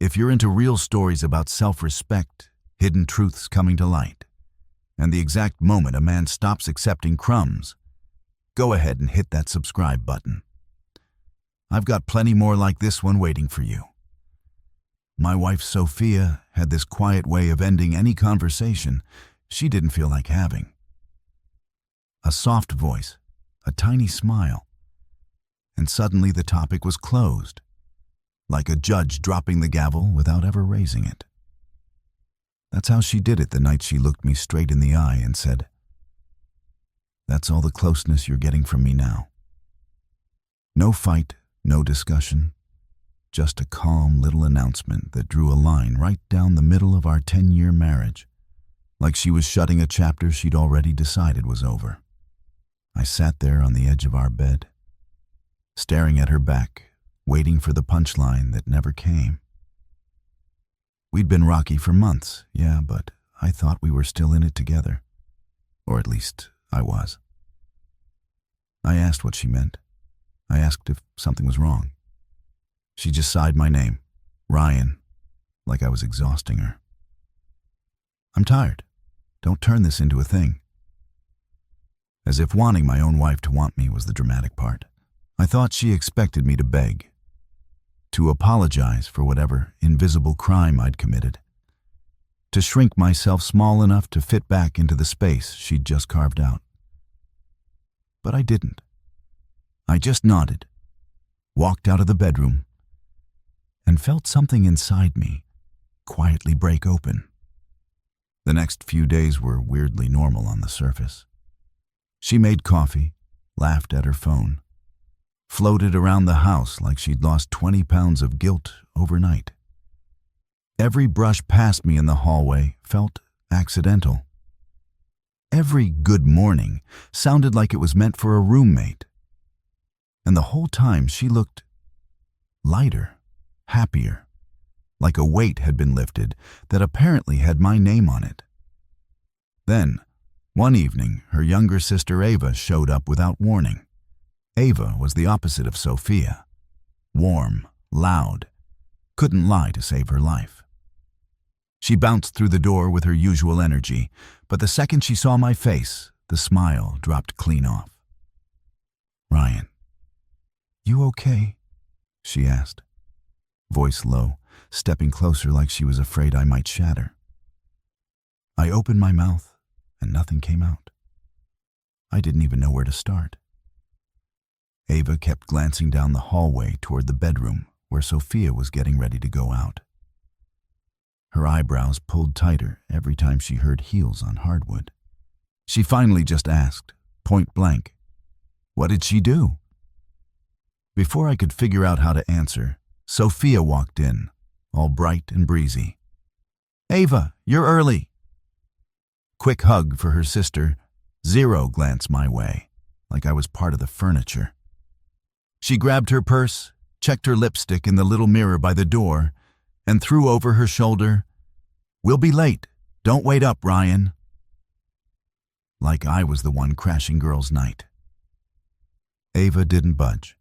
If you're into real stories about self-respect, hidden truths coming to light, and the exact moment a man stops accepting crumbs, go ahead and hit that subscribe button. I've got plenty more like this one waiting for you. My wife Sophia had this quiet way of ending any conversation she didn't feel like having. A soft voice, a tiny smile, and suddenly the topic was closed, like a judge dropping the gavel without ever raising it. That's how she did it the night she looked me straight in the eye and said, "That's all the closeness you're getting from me now." No fight, no discussion, just a calm little announcement that drew a line right down the middle of our 10-year marriage, like she was shutting a chapter she'd already decided was over. I sat there on the edge of our bed, staring at her back, waiting for the punchline that never came. We'd been rocky for months, yeah, but I thought we were still in it together. Or at least, I was. I asked what she meant. I asked if something was wrong. She just sighed my name, Ryan, like I was exhausting her. "I'm tired. Don't turn this into a thing." As if wanting my own wife to want me was the dramatic part. I thought she expected me to beg, to apologize for whatever invisible crime I'd committed, to shrink myself small enough to fit back into the space she'd just carved out. But I didn't. I just nodded, walked out of the bedroom, and felt something inside me quietly break open. The next few days were weirdly normal on the surface. She made coffee, laughed at her phone, floated around the house like she'd lost 20 pounds of guilt overnight. Every brush past me in the hallway felt accidental. Every good morning sounded like it was meant for a roommate. And the whole time she looked lighter, happier, like a weight had been lifted that apparently had my name on it. Then, one evening, her younger sister Ava showed up without warning. Ava was the opposite of Sophia. Warm, loud, couldn't lie to save her life. She bounced through the door with her usual energy, but the second she saw my face, the smile dropped clean off. "Ryan, you okay?" she asked, voice low, stepping closer like she was afraid I might shatter. I opened my mouth, and nothing came out. I didn't even know where to start. Ava kept glancing down the hallway toward the bedroom where Sophia was getting ready to go out. Her eyebrows pulled tighter every time she heard heels on hardwood. She finally just asked, point blank, "What did she do?" Before I could figure out how to answer, Sophia walked in, all bright and breezy. "Ava, you're early." Quick hug for her sister, zero glance my way, like I was part of the furniture. She grabbed her purse, checked her lipstick in the little mirror by the door, and threw over her shoulder, "We'll be late. Don't wait up, Ryan." Like I was the one crashing girls' night. Ava didn't budge.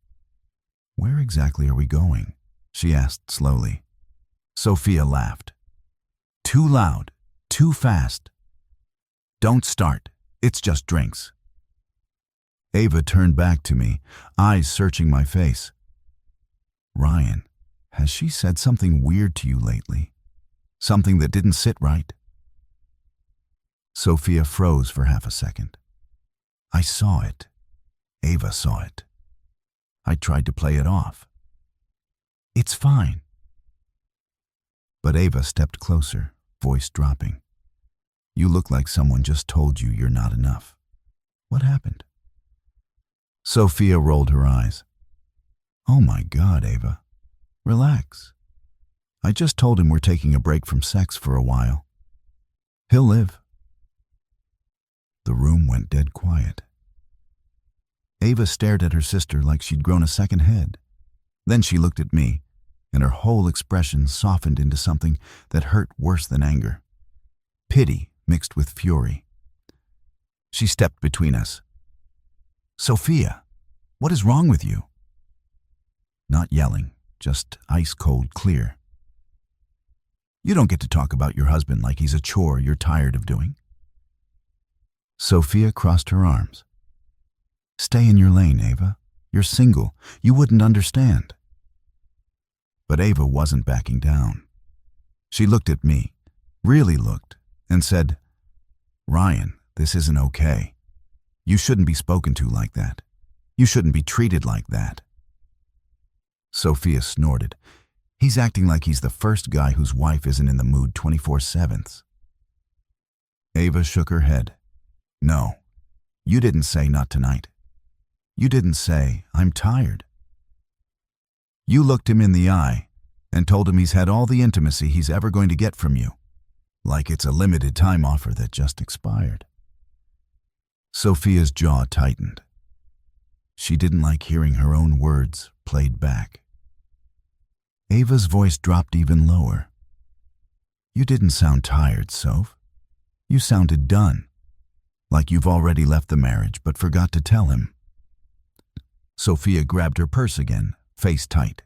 "Where exactly are we going?" she asked slowly. Sophia laughed. "Too loud, too fast. Don't start. It's just drinks." Ava turned back to me, eyes searching my face. "Ryan, has she said something weird to you lately? Something that didn't sit right?" Sophia froze for half a second. I saw it. Ava saw it. I tried to play it off. "It's fine." But Ava stepped closer, voice dropping. "You look like someone just told you you're not enough. What happened?" Sophia rolled her eyes. "Oh my God, Ava. Relax. I just told him we're taking a break from sex for a while. He'll live." The room went dead quiet. Ava stared at her sister like she'd grown a second head. Then she looked at me, and her whole expression softened into something that hurt worse than anger. Pity mixed with fury. She stepped between us. "Sophia, what is wrong with you?" Not yelling, just ice-cold clear. You don't get to talk about your husband like he's a chore you're tired of doing. Sophia crossed her arms. Stay in your lane, Ava. You're single. You wouldn't understand. But Ava wasn't backing down. She looked at me, really looked, and said, Ryan, this isn't okay. You shouldn't be spoken to like that. You shouldn't be treated like that. Sophia snorted. He's acting like he's the first guy whose wife isn't in the mood 24/7. Ava shook her head. No, you didn't say not tonight. You didn't say, I'm tired. You looked him in the eye and told him he's had all the intimacy he's ever going to get from you, like it's a limited time offer that just expired. Sophia's jaw tightened. She didn't like hearing her own words played back. Ava's voice dropped even lower. You didn't sound tired, Soph. You sounded done, like you've already left the marriage but forgot to tell him. Sophia grabbed her purse again, face tight.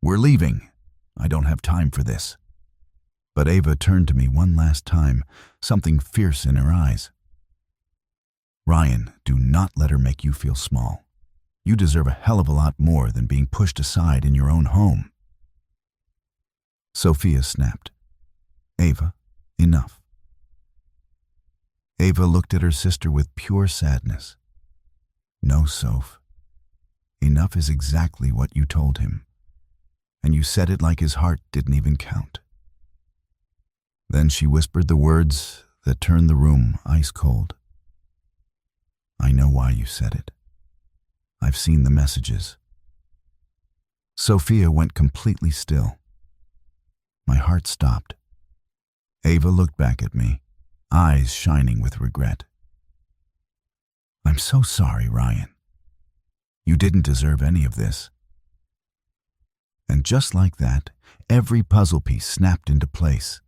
We're leaving. I don't have time for this. But Ava turned to me one last time, something fierce in her eyes. Ryan, do not let her make you feel small. You deserve a hell of a lot more than being pushed aside in your own home. Sophia snapped. Ava, enough. Ava looked at her sister with pure sadness. No, Soph. Enough is exactly what you told him, and you said it like his heart didn't even count. Then she whispered the words that turned the room ice cold. I know why you said it. I've seen the messages. Sophia went completely still. My heart stopped. Ava looked back at me, eyes shining with regret. I'm so sorry, Ryan. You didn't deserve any of this. And just like that, every puzzle piece snapped into place,